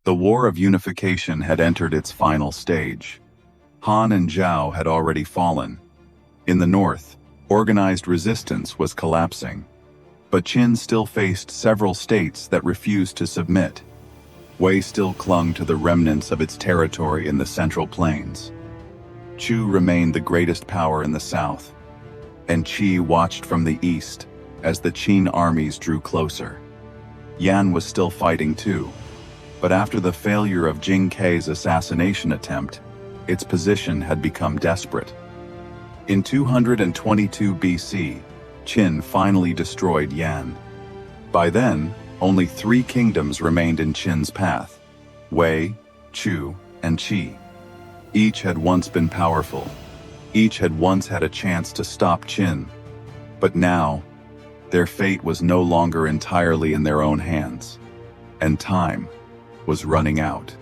The War of Unification had entered its final stage. Han and Zhao had already fallen. In the north, organized resistance was collapsing. But Qin still faced several states that refused to submit. Wei still clung to the remnants of its territory in the Central Plains. Chu remained the greatest power in the south, and Qi watched from the east as the Qin armies drew closer. Yan was still fighting too, but after the failure of Jing Kei's assassination attempt, its position had become desperate. In 222 BC, Qin finally destroyed Yan. By then, only 3 kingdoms remained in Qin's path: Wei, Chu, and Qi. Each had once been powerful. Each had once had a chance to stop Qin. But now, their fate was no longer entirely in their own hands, and time was running out.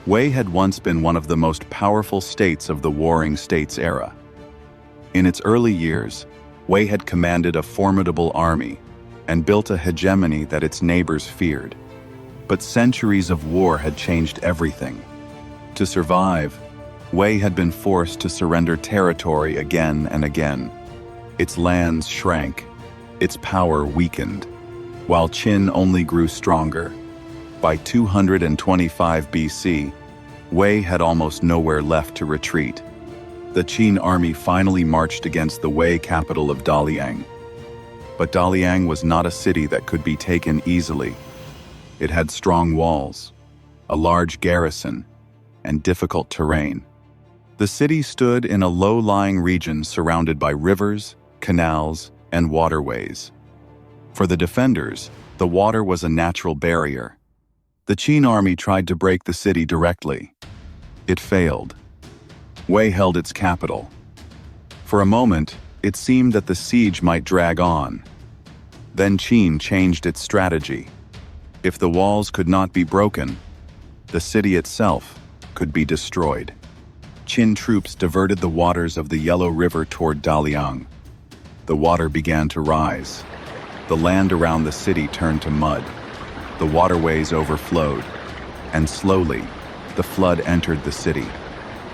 Wei had once been one of the most powerful states of the Warring States era. In its early years, Wei had commanded a formidable army and built a hegemony that its neighbors feared. But centuries of war had changed everything. To survive, Wei had been forced to surrender territory again and again. Its lands shrank, its power weakened, while Qin only grew stronger. By 225 BC, Wei had almost nowhere left to retreat. The Qin army finally marched against the Wei capital of Daliang. But Daliang was not a city that could be taken easily. It had strong walls, a large garrison, and difficult terrain. The city stood in a low-lying region surrounded by rivers, canals, and waterways. For the defenders, the water was a natural barrier. The Qin army tried to break the city directly. It failed. Wei held its capital. For a moment, it seemed that the siege might drag on. Then Qin changed its strategy. If the walls could not be broken, the city itself could be destroyed. Qin troops diverted the waters of the Yellow River toward Daliang. The water began to rise. The land around the city turned to mud. The waterways overflowed, and slowly, the flood entered the city.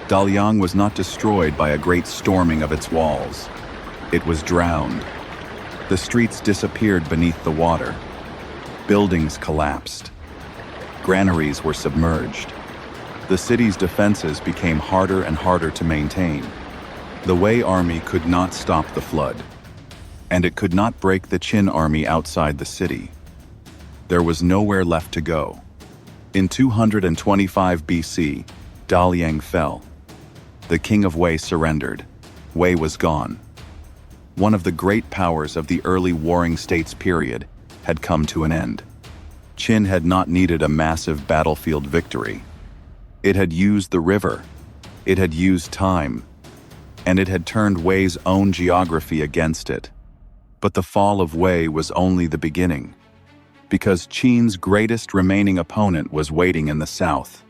Daliang was not destroyed by a great storming of its walls. It was drowned. The streets disappeared beneath the water. Buildings collapsed. Granaries were submerged. The city's defenses became harder and harder to maintain. The Wei army could not stop the flood, and it could not break the Qin army outside the city. There was nowhere left to go. In 225 BC, Daliang fell. The king of Wei surrendered. Wei was gone. One of the great powers of the early Warring States period had come to an end. Qin had not needed a massive battlefield victory. It had used the river. It had used time. And it had turned Wei's own geography against it. But the fall of Wei was only the beginning, because Qin's greatest remaining opponent was waiting in the south.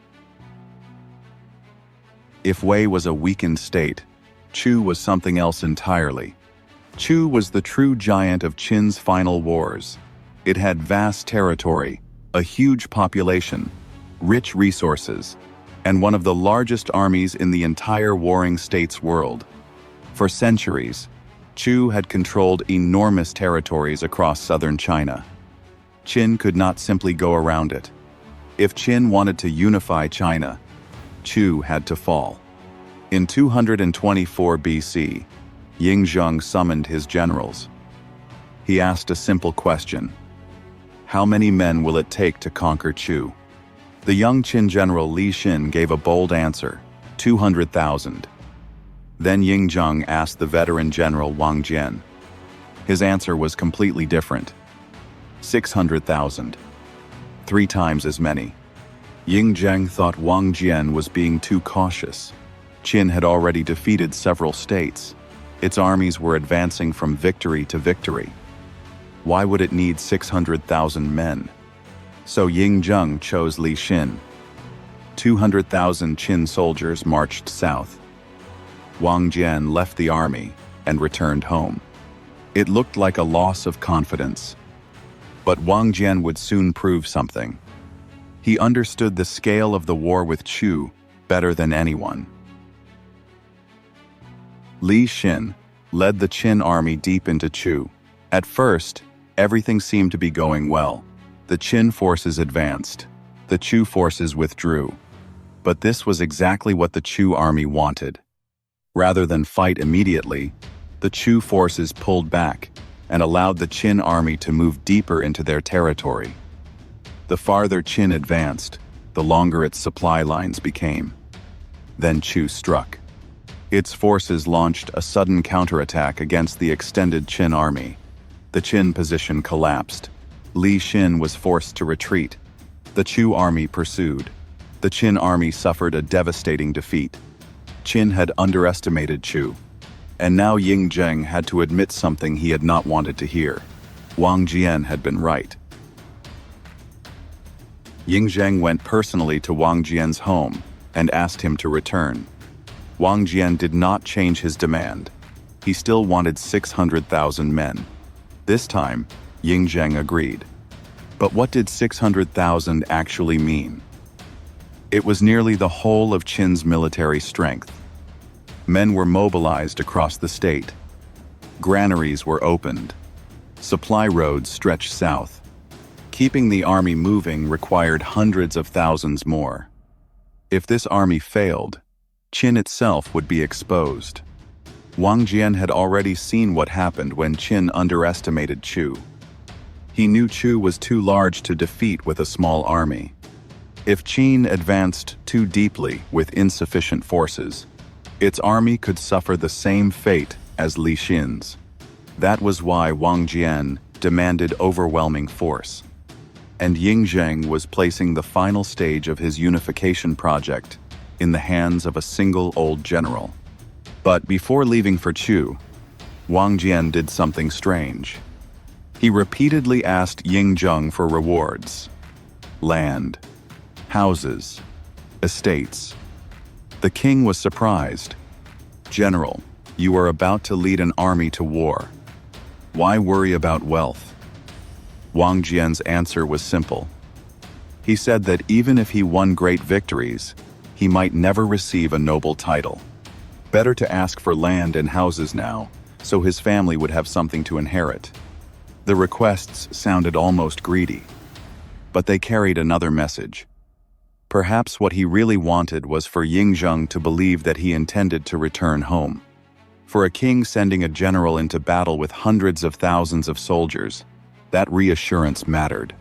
If Wei was a weakened state, Chu was something else entirely. Chu was the true giant of Qin's final wars. It had vast territory, a huge population, rich resources, and one of the largest armies in the entire Warring States world. For centuries, Chu had controlled enormous territories across southern China. Qin could not simply go around it. If Qin wanted to unify China, Chu had to fall. In 224 BC, Ying Zheng summoned his generals. He asked a simple question: how many men will it take to conquer Chu? The young Qin general Li Xin gave a bold answer: 200,000. Then Ying Zheng asked the veteran general Wang Jian. His answer was completely different: 600,000. 3 times as many. Ying Zheng thought Wang Jian was being too cautious. Qin had already defeated several states. Its armies were advancing from victory to victory. Why would it need 600,000 men? So Ying Zheng chose Li Xin. 200,000 Qin soldiers marched south. Wang Jian left the army and returned home. It looked like a loss of confidence. But Wang Jian would soon prove something. He understood the scale of the war with Chu better than anyone. Li Xin led the Qin army deep into Chu. At first, everything seemed to be going well. The Qin forces advanced. The Chu forces withdrew. But this was exactly what the Chu army wanted. Rather than fight immediately, the Chu forces pulled back and allowed the Qin army to move deeper into their territory. The farther Qin advanced, the longer its supply lines became. Then Chu struck. Its forces launched a sudden counterattack against the extended Qin army. The Qin position collapsed. Li Xin was forced to retreat. The Chu army pursued. The Qin army suffered a devastating defeat. Qin had underestimated Chu. And now Ying Zheng had to admit something he had not wanted to hear. Wang Jian had been right. Ying Zheng went personally to Wang Jian's home and asked him to return. Wang Jian did not change his demand. He still wanted 600,000 men. This time, Ying Zheng agreed. But what did 600,000 actually mean? It was nearly the whole of Qin's military strength. Men were mobilized across the state. Granaries were opened. Supply roads stretched south. Keeping the army moving required hundreds of thousands more. If this army failed, Qin itself would be exposed. Wang Jian had already seen what happened when Qin underestimated Chu. He knew Chu was too large to defeat with a small army. If Qin advanced too deeply with insufficient forces, its army could suffer the same fate as Li Xin's. That was why Wang Jian demanded overwhelming force. And Ying Zheng was placing the final stage of his unification project in the hands of a single old general. But before leaving for Chu, Wang Jian did something strange. He repeatedly asked Ying Zheng for rewards. Land, houses, estates. The king was surprised. "General, you are about to lead an army to war. Why worry about wealth?" Wang Jian's answer was simple. He said that even if he won great victories, he might never receive a noble title. Better to ask for land and houses now, so his family would have something to inherit. The requests sounded almost greedy, but they carried another message. Perhaps what he really wanted was for Ying Zheng to believe that he intended to return home. For a king sending a general into battle with hundreds of thousands of soldiers, that reassurance mattered.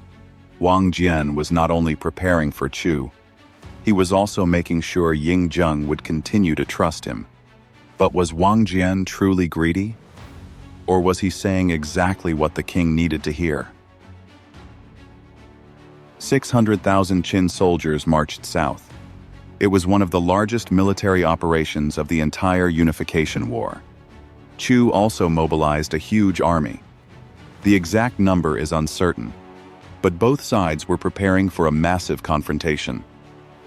Wang Jian was not only preparing for Chu, he was also making sure Ying Zheng would continue to trust him. But was Wang Jian truly greedy? Or was he saying exactly what the king needed to hear? 600,000 Qin soldiers marched south. It was one of the largest military operations of the entire Unification War. Chu also mobilized a huge army. The exact number is uncertain, but both sides were preparing for a massive confrontation.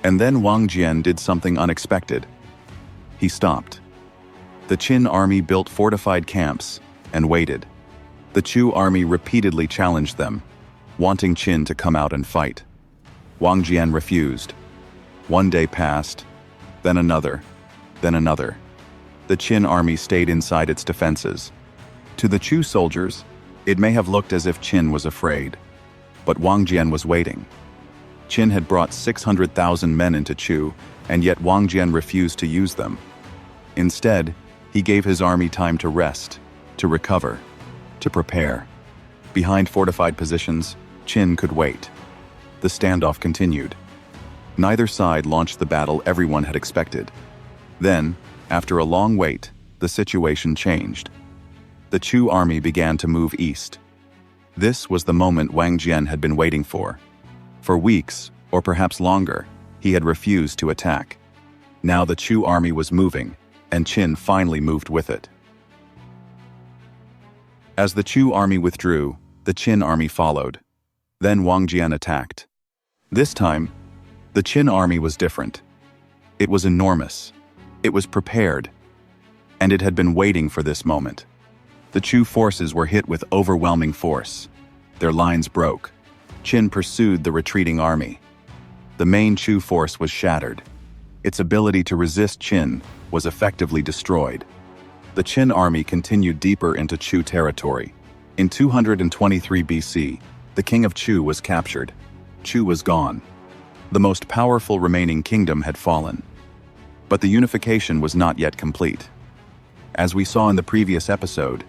And then Wang Jian did something unexpected. He stopped. The Qin army built fortified camps and waited. The Chu army repeatedly challenged them, wanting Qin to come out and fight. Wang Jian refused. One day passed, then another, then another. The Qin army stayed inside its defenses. To the Chu soldiers, it may have looked as if Qin was afraid, but Wang Jian was waiting. Qin had brought 600,000 men into Chu, and yet Wang Jian refused to use them. Instead, he gave his army time to rest, to recover, to prepare. Behind fortified positions, Qin could wait. The standoff continued. Neither side launched the battle everyone had expected. Then, after a long wait, the situation changed. The Chu army began to move east. This was the moment Wang Jian had been waiting for. For weeks, or perhaps longer, he had refused to attack. Now the Chu army was moving, and Qin finally moved with it. As the Chu army withdrew, the Qin army followed. Then Wang Jian attacked. This time, the Qin army was different. It was enormous. It was prepared. And it had been waiting for this moment. The Chu forces were hit with overwhelming force. Their lines broke. Qin pursued the retreating army. The main Chu force was shattered. Its ability to resist Qin was effectively destroyed. The Qin army continued deeper into Chu territory. In 223 BC, the king of Chu was captured. Chu was gone. The most powerful remaining kingdom had fallen. But the unification was not yet complete. As we saw in the previous episode,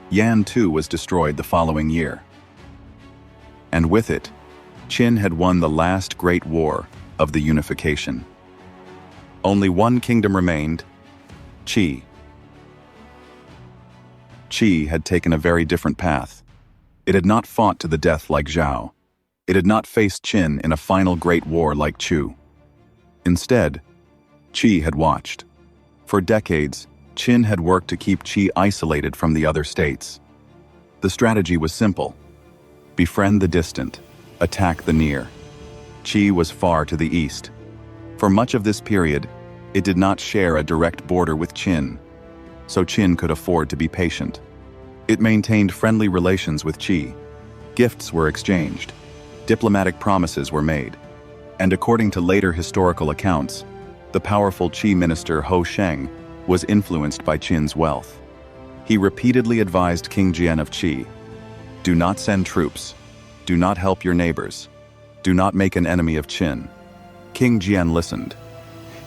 Yan too was destroyed the following year. And with it, Qin had won the last great war of the unification. Only one kingdom remained, Qi. Qi had taken a very different path. It had not fought to the death like Zhao. It had not faced Qin in a final great war like Chu. Instead, Qi had watched. For decades, Qin had worked to keep Qi isolated from the other states. The strategy was simple. Befriend the distant, attack the near. Qi was far to the east. For much of this period, it did not share a direct border with Qin, so Qin could afford to be patient. It maintained friendly relations with Qi. Gifts were exchanged. Diplomatic promises were made. And according to later historical accounts, the powerful Qi minister Ho Sheng was influenced by Qin's wealth. He repeatedly advised King Jian of Qi, "Do not send troops. Do not help your neighbors. Do not make an enemy of Qin." King Jian listened.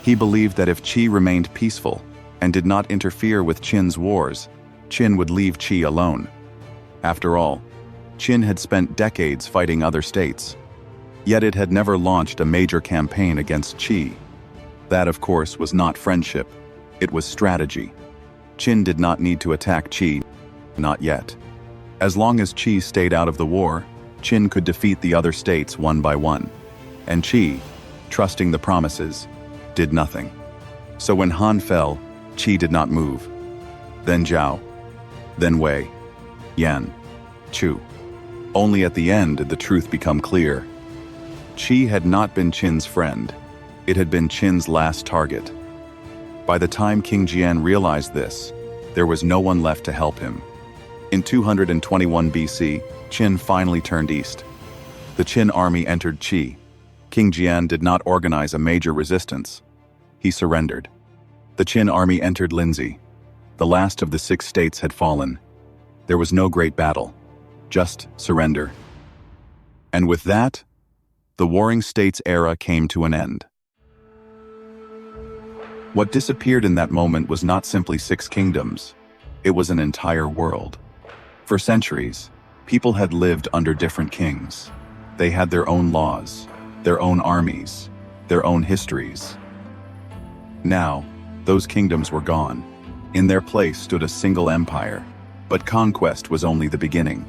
He believed that if Qi remained peaceful and did not interfere with Qin's wars, Qin would leave Qi alone. After all, Qin had spent decades fighting other states, yet it had never launched a major campaign against Qi. That, of course, was not friendship. It was strategy. Qin did not need to attack Qi, not yet. As long as Qi stayed out of the war, Qin could defeat the other states one by one. And Qi, trusting the promises, did nothing. So when Han fell, Qi did not move. Then Zhao. Then Wei. Yan. Chu. Only at the end did the truth become clear. Qi had not been Qin's friend. It had been Qin's last target. By the time King Jian realized this, there was no one left to help him. In 221 BC, Qin finally turned east. The Qin army entered Qi. King Jian did not organize a major resistance. He surrendered. The Qin army entered Linzi. The last of the 6 states had fallen. There was no great battle, just surrender. And with that, the Warring States era came to an end. What disappeared in that moment was not simply 6 kingdoms. It was an entire world. For centuries, people had lived under different kings. They had their own laws, their own armies, their own histories. Now, those kingdoms were gone. In their place stood a single empire, but conquest was only the beginning.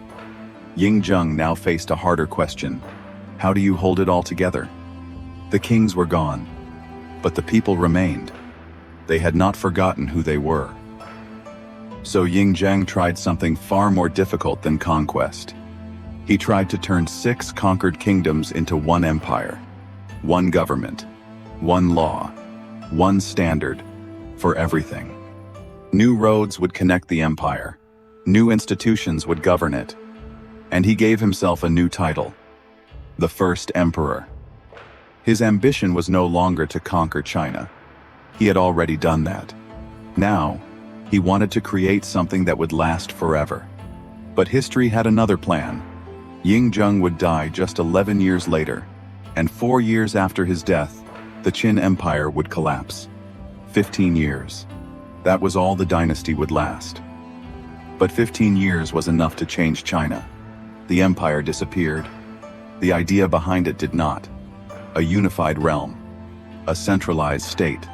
Ying Zheng now faced a harder question. How do you hold it all together? The kings were gone, but the people remained. They had not forgotten who they were. So Ying Zheng tried something far more difficult than conquest. He tried to turn 6 conquered kingdoms into one empire, one government, one law, one standard for everything. New roads would connect the empire. New institutions would govern it. And he gave himself a new title, the First Emperor. His ambition was no longer to conquer China. He had already done that. Now, he wanted to create something that would last forever. But history had another plan. Ying Zheng would die just 11 years later, and 4 years after his death, the Qin Empire would collapse. 15 years. That was all the dynasty would last. But 15 years was enough to change China. The empire disappeared. The idea behind it did not. A unified realm. A centralized state.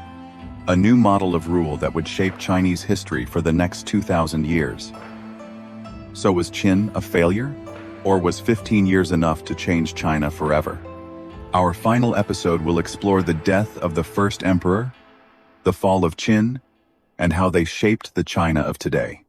A new model of rule that would shape Chinese history for the next 2,000 years. So was Qin a failure? Or was 15 years enough to change China forever? Our final episode will explore the death of the first emperor, the fall of Qin, and how they shaped the China of today.